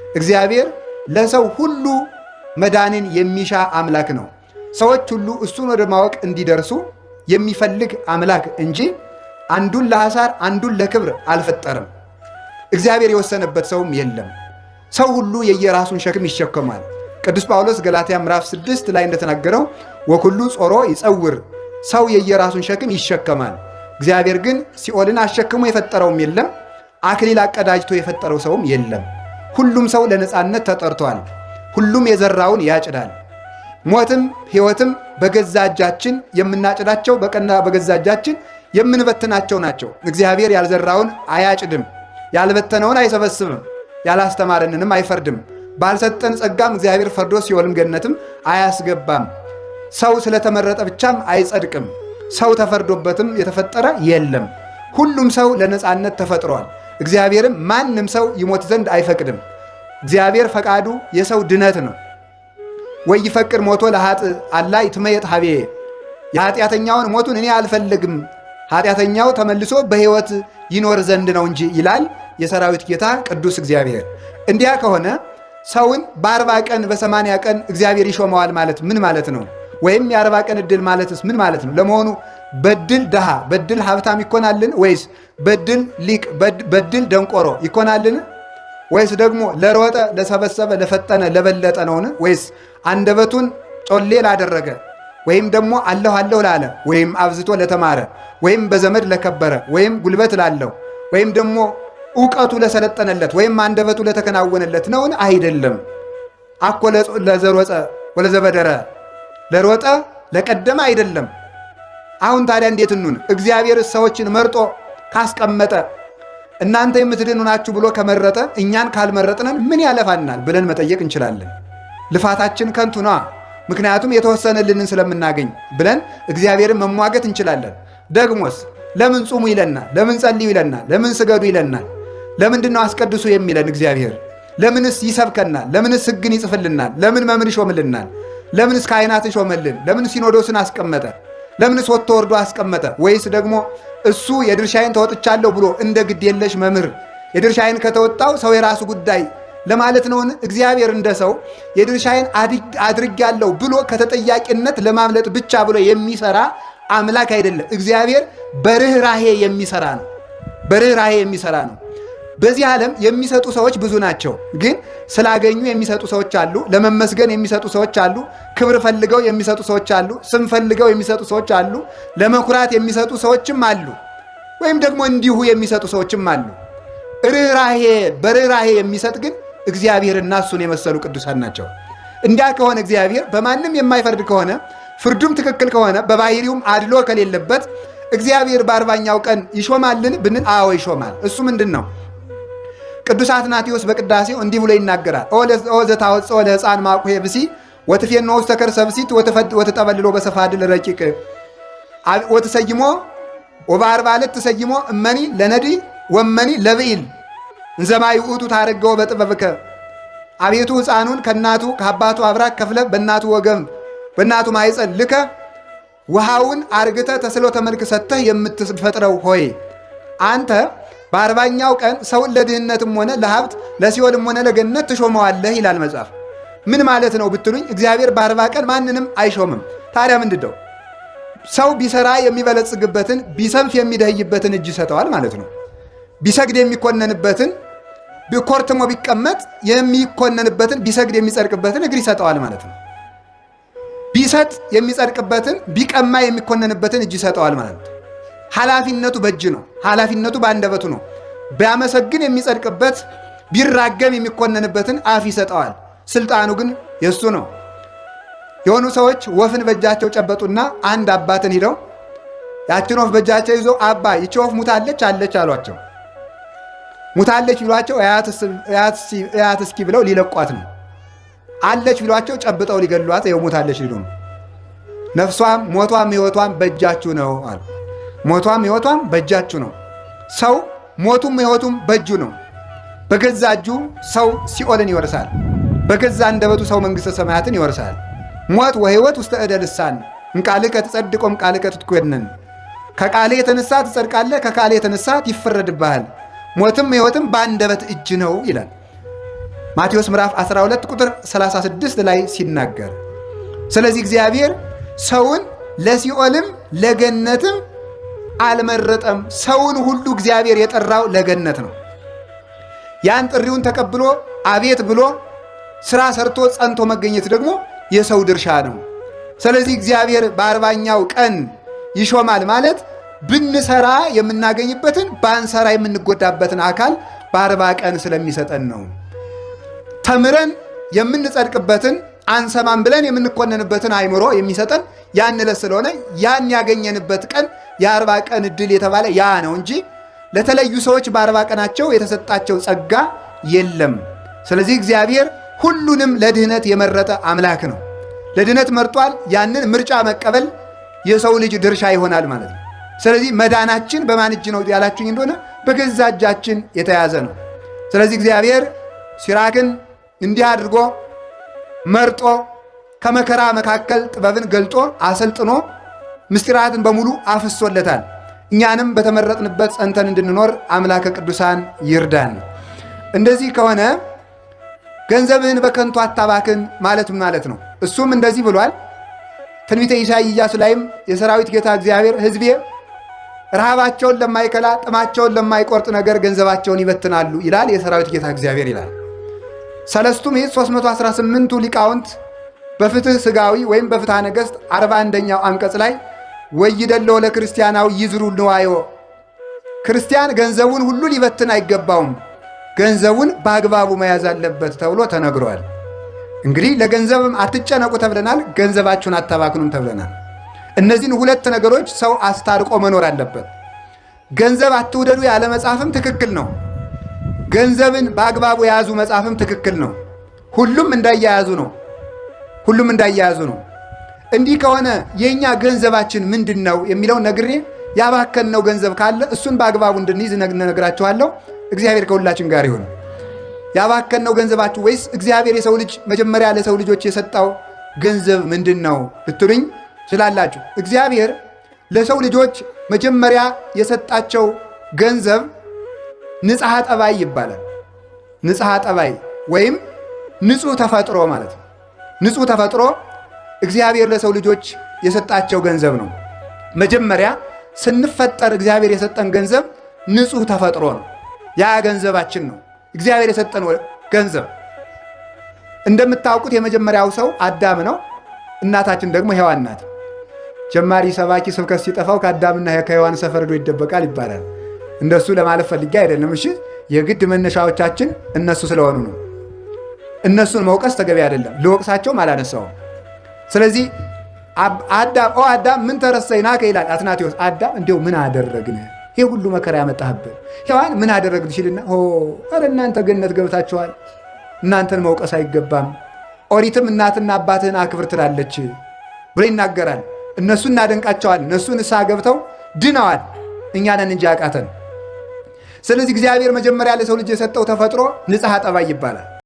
እግዚአብሔር ለሰው ሁሉ መዳንን የሚሻ አምላክ ነው። ሰዎች ሁሉ እሱን ወደ ማወቅ እንዲደርሱ የሚፈልግ አምላክ እንጂ አንዱን ለሐሳር አንዱን ለክብር አልፈጠረም። እግዚአብሔር የወሰነበት ሰውም የለም። ሰው ሁሉ የየራሱን ሸክም ይሸከማል። ቅዱስ ጳውሎስ ገላትያ ምዕራፍ 6 ላይ እንደተናገረው ወኩሉ ጾሮ ይጸውር፣ ሰው የየራሱን ሸክም ይሸከማል። እግዚአብሔር ግን ሲኦልን አሸክሞ የፈጠረውም የለም፣ አክሊል አቀዳጅቶ የፈጠረው ሰውም የለም። ሁሉም ሰው ለነፃነት ተጠርቷል። ሁሉም የዘራውን ያጭዳል። ሞትም ሕይወትም በገዛ እጃችን የምናጭዳቸው በቀና በገዛ እጃችን የምንበትናቸው ናቸው። እግዚአብሔር ያልዘራውን አያጭድም፣ ያልበተነውን አይሰበስብም፣ ያላስተማረንንም አይፈርድም። ባልሰጠን ጸጋም እግዚአብሔር ፈርዶ ሲኦልም ገነትም አያስገባም። ሰው ስለተመረጠ ብቻም አይጸድቅም። ሰው ተፈርዶበትም የተፈጠረ የለም። ሁሉም ሰው ለነፃነት ተፈጥሯል። እግዚአብሔርም ማንም ሰው ይሞት ዘንድ አይፈቅድም። እግዚአብሔር ፈቃዱ የሰው ድነት ነው። ወይ ይፈቅድ ሞቶ ለኃጥ አላ ይትመየጥ ሀቤ፣ የኃጢአተኛውን ሞቱን እኔ አልፈልግም፣ ኃጢአተኛው ተመልሶ በሕይወት ይኖር ዘንድ ነው እንጂ ይላል የሰራዊት ጌታ ቅዱስ እግዚአብሔር። እንዲያ ከሆነ ሰውን በ40 ቀን በ80 ቀን እግዚአብሔር ይሾመዋል ማለት ምን ማለት ነው? ወይም የ40 ቀን ዕድል ማለትስ ምን ማለት ነው? ለመሆኑ በድል ድሃ በድል ሀብታም ይኮናልን? ወይስ በድል ሊቅ በድል ደንቆሮ ይኮናልን? ወይስ ደግሞ ለሮጠ ለሰበሰበ ለፈጠነ ለበለጠ ነውን? ወይስ አንደበቱን ጮሌ ላደረገ ወይም ደግሞ አለሁ አለሁ ላለ ወይም አብዝቶ ለተማረ ወይም በዘመድ ለከበረ ወይም ጉልበት ላለው ወይም ደግሞ ዕውቀቱ ለሰለጠነለት ወይም አንደበቱ ለተከናወነለት ነውን? አይደለም። አኮ ለዘሮጸ ወለዘበደረ፣ ለሮጠ ለቀደመ አይደለም። አሁን ታዲያ እንዴት እንሁን? እግዚአብሔር ሰዎችን መርጦ ካስቀመጠ እናንተ የምትድኑ ናችሁ ብሎ ከመረጠ እኛን ካልመረጥነን ምን ያለፋናል ብለን መጠየቅ እንችላለን። ልፋታችን ከንቱ ነዋ። ምክንያቱም የተወሰነልንን ስለምናገኝ ብለን እግዚአብሔርን መሟገት እንችላለን። ደግሞስ ለምን ጹሙ ይለናል? ለምን ጸልዩ ይለናል? ለምን ስገዱ ይለናል? ለምንድነው አስቀድሱ የሚለን እግዚአብሔር? ለምንስ ይሰብከናል? ለምንስ ሕግን ይጽፍልናል? ለምን መምህር ይሾምልናል? ለምንስ ካህናትን ሾመልን? ለምን ሲኖዶስን አስቀመጠ? ለምንስ ወጥቶ ወርዶ አስቀመጠ? ወይስ ደግሞ እሱ የድርሻዬን ተወጥቻለሁ ብሎ እንደ ግድ የለሽ መምህር የድርሻዬን ከተወጣው ሰው የራሱ ጉዳይ ለማለት ነውን? እግዚአብሔር እንደ ሰው የድርሻዬን አድርጌያለሁ ብሎ ከተጠያቂነት ለማምለጥ ብቻ ብሎ የሚሰራ አምላክ አይደለም። እግዚአብሔር በርኅራኄ የሚሰራ ነው። በርኅራኄ የሚሰራ ነው። በዚህ ዓለም የሚሰጡ ሰዎች ብዙ ናቸው። ግን ስላገኙ የሚሰጡ ሰዎች አሉ። ለመመስገን የሚሰጡ ሰዎች አሉ። ክብር ፈልገው የሚሰጡ ሰዎች አሉ። ስም ፈልገው የሚሰጡ ሰዎች አሉ። ለመኩራት የሚሰጡ ሰዎችም አሉ። ወይም ደግሞ እንዲሁ የሚሰጡ ሰዎችም አሉ። በርኅራኄ የሚሰጥ ግን እግዚአብሔርና እሱን የመሰሉ ቅዱሳን ናቸው። እንዲያ ከሆነ እግዚአብሔር በማንም የማይፈርድ ከሆነ ፍርዱም ትክክል ከሆነ በባሕሪውም አድሎ ከሌለበት እግዚአብሔር በ40ኛው ቀን ይሾማልን ብንል፣ አዎ ይሾማል። እሱ ምንድን ነው? ቅዱስ አትናቴዎስ በቅዳሴው እንዲህ ብሎ ይናገራል። ኦ ዘታወፅኦ ለሕፃን ማቁሄ ብሲ ወትፌኖ ውስተ ከርሰ ብሲት ወትጠበልሎ በሰፋድል ረቂቅ ወትሰይሞ ወበ40 ዕለት ትሰይሞ እመኒ ለነዲ ወመኒ ለብኢል እንዘማይ ውእቱ ታረገው በጥበብከ። አቤቱ ሕፃኑን ከእናቱ ከአባቱ አብራክ ከፍለ በእናቱ ወገም በእናቱ ማኅፀን ልከ ውሃውን አርግተ ተስሎ ተመልክ ሰጥተህ የምትፈጥረው ሆይ አንተ በ40ኛው ቀን ሰውን ለድህነትም ሆነ ለሀብት ለሲኦልም ሆነ ለገነት ትሾመዋለህ ይላል መጽሐፍ። ምን ማለት ነው ብትሉኝ፣ እግዚአብሔር በ40 ቀን ማንንም አይሾምም። ታዲያ ምንድን ነው? ሰው ቢሰራ የሚበለጽግበትን ቢሰንፍ የሚደህይበትን እጅ ይሰጠዋል ማለት ነው። ቢሰግድ የሚኮነንበትን ኮርትሞ ቢቀመጥ የሚኮነንበትን ቢሰግድ የሚጸድቅበትን እግር ይሰጠዋል ማለት ነው። ቢሰጥ የሚጸድቅበትን ቢቀማ የሚኮነንበትን እጅ ይሰጠዋል ማለት ነው። ኃላፊነቱ በእጅ ነው። ኃላፊነቱ በአንደበቱ ነው። ቢያመሰግን የሚጸድቅበት ቢራገም የሚኮነንበትን አፍ ይሰጠዋል። ስልጣኑ ግን የእሱ ነው። የሆኑ ሰዎች ወፍን በእጃቸው ጨበጡና አንድ አባትን ሂደው ያችን ወፍ በእጃቸው ይዞ አባ ይቺ ወፍ ሙታለች አለች አሏቸው። ሙታለች ቢሏቸው እያት እስኪ ብለው ሊለቋት ነው። አለች ቢሏቸው ጨብጠው ሊገሏት ይኸው ሙታለች ሊሉ ነው። ነፍሷም ሞቷም ሕይወቷም በእጃችሁ ነው አሉ። ሞቷም ሕይወቷም በእጃችሁ ነው። ሰው ሞቱም ሕይወቱም በእጁ ነው። በገዛ እጁ ሰው ሲኦልን ይወርሳል። በገዛ አንደበቱ ሰው መንግሥተ ሰማያትን ይወርሳል። ሞት ወሕይወት ውስተ እደ ልሳን እምቃልከ ትጸድቅ እምቃልከ ትትኰነን። ከቃልህ የተነሳ ትጸድቃለህ፣ ከቃልህ የተነሳ ይፈረድብሃል። ሞትም ሕይወትም በአንደበት እጅ ነው ይላል። ማቴዎስ ምዕራፍ 12 ቁጥር 36 ላይ ሲናገር፣ ስለዚህ እግዚአብሔር ሰውን ለሲኦልም ለገነትም አልመረጠም። ሰውን ሁሉ እግዚአብሔር የጠራው ለገነት ነው። ያን ጥሪውን ተቀብሎ አቤት ብሎ ስራ ሰርቶ ጸንቶ መገኘት ደግሞ የሰው ድርሻ ነው። ስለዚህ እግዚአብሔር በ40ኛው ቀን ይሾማል ማለት ብንሰራ የምናገኝበትን ባንሰራ የምንጎዳበትን አካል በ40 ቀን ስለሚሰጠን ነው። ተምረን የምንጸድቅበትን አንሰማም ብለን የምንኮነንበትን አእምሮ የሚሰጠን ያን ዕለት ስለሆነ ያን ያገኘንበት ቀን የ40 ቀን ዕድል የተባለ ያ ነው እንጂ ለተለዩ ሰዎች በ40 ቀናቸው የተሰጣቸው ጸጋ የለም። ስለዚህ እግዚአብሔር ሁሉንም ለድህነት የመረጠ አምላክ ነው። ለድህነት መርጧል። ያንን ምርጫ መቀበል የሰው ልጅ ድርሻ ይሆናል ማለት ነው። ስለዚህ መዳናችን በማን እጅ ነው ያላችሁኝ እንደሆነ በገዛ እጃችን የተያዘ ነው። ስለዚህ እግዚአብሔር ሲራክን እንዲህ አድርጎ መርጦ ከመከራ መካከል ጥበብን ገልጦ አሰልጥኖ ምስጢራትን በሙሉ አፍሶለታል። እኛንም በተመረጥንበት ጸንተን እንድንኖር አምላከ ቅዱሳን ይርዳን። እንደዚህ ከሆነ ገንዘብህን በከንቱ አታባክን ማለት ነው። እሱም እንደዚህ ብሏል። ትንቢተ ኢሳይያስ ላይም የሰራዊት ጌታ እግዚአብሔር ሕዝቤ ረሃባቸውን ለማይከላ ጥማቸውን ለማይቆርጥ ነገር ገንዘባቸውን ይበትናሉ ይላል የሰራዊት ጌታ እግዚአብሔር ይላል። ሰለስቱ ምዕት 318ቱ ሊቃውንት በፍትህ ሥጋዊ ወይም በፍትሐ ነገሥት 41ኛው አንቀጽ ላይ ወይደለው ለክርስቲያናዊ ይዝሩ ንዋዮ፣ ክርስቲያን ገንዘቡን ሁሉ ሊበትን አይገባውም፣ ገንዘቡን በአግባቡ መያዝ አለበት ተብሎ ተነግሯል። እንግዲህ ለገንዘብም አትጨነቁ ተብለናል፣ ገንዘባችሁን አታባክኑም ተብለናል። እነዚህን ሁለት ነገሮች ሰው አስታርቆ መኖር አለበት። ገንዘብ አትውደዱ ያለ መጽሐፍም ትክክል ነው። ገንዘብን በአግባቡ የያዙ መጽሐፍም ትክክል ነው። ሁሉም እንዳያያዙ ነው። እንዲህ ከሆነ የእኛ ገንዘባችን ምንድን ነው የሚለው ነግሬ ያባከንነው ገንዘብ ካለ እሱን በአግባቡ እንድንይዝ ነግራችኋለሁ። እግዚአብሔር ከሁላችን ጋር ይሁን። ያባከንነው ገንዘባችሁ ወይስ እግዚአብሔር የሰው ልጅ መጀመሪያ ለሰው ልጆች የሰጠው ገንዘብ ምንድን ነው ልትሉኝ ስላላችሁ፣ እግዚአብሔር ለሰው ልጆች መጀመሪያ የሰጣቸው ገንዘብ ንጽሐ ጠባይ ይባላል። ንጽሐ ጠባይ ወይም ንጹሕ ተፈጥሮ ማለት ነው። ንጹሕ ተፈጥሮ እግዚአብሔር ለሰው ልጆች የሰጣቸው ገንዘብ ነው። መጀመሪያ ስንፈጠር እግዚአብሔር የሰጠን ገንዘብ ንጹሕ ተፈጥሮ ነው። ያ ገንዘባችን ነው፣ እግዚአብሔር የሰጠን ገንዘብ። እንደምታውቁት የመጀመሪያው ሰው አዳም ነው። እናታችን ደግሞ ሔዋን ናት። ጀማሪ ሰባኪ ስብከት ሲጠፋው ከአዳምና ከሔዋን ሰፈርዶ ይደበቃል ይባላል። እንደሱ ለማለት ፈልጌ አይደለም። እሺ፣ የግድ መነሻዎቻችን እነሱ ስለሆኑ ነው። እነሱን መውቀስ ተገቢ አይደለም። ልወቅሳቸውም አላነሳውም። ስለዚህ አዳም ምን ተረሰይናከ ይላል አትናቴዎስ። አዳም እንዲሁ ምን አደረግን? ይህ ሁሉ መከራ ያመጣህብን። ሔዋን ምን አደረግን ሲልና ኧረ እናንተ ገነት ገብታችኋል፣ እናንተን መውቀስ አይገባም። ኦሪትም እናትና አባትህን አክብር ትላለች ብሎ ይናገራል። እነሱ እናደንቃቸዋል። እነሱ ንስሐ ገብተው ድነዋል። እኛ ነን እንጂ አቃተን። ስለዚህ እግዚአብሔር መጀመሪያ ለሰው ልጅ የሰጠው ተፈጥሮ ንጽሐ ጠባይ ይባላል።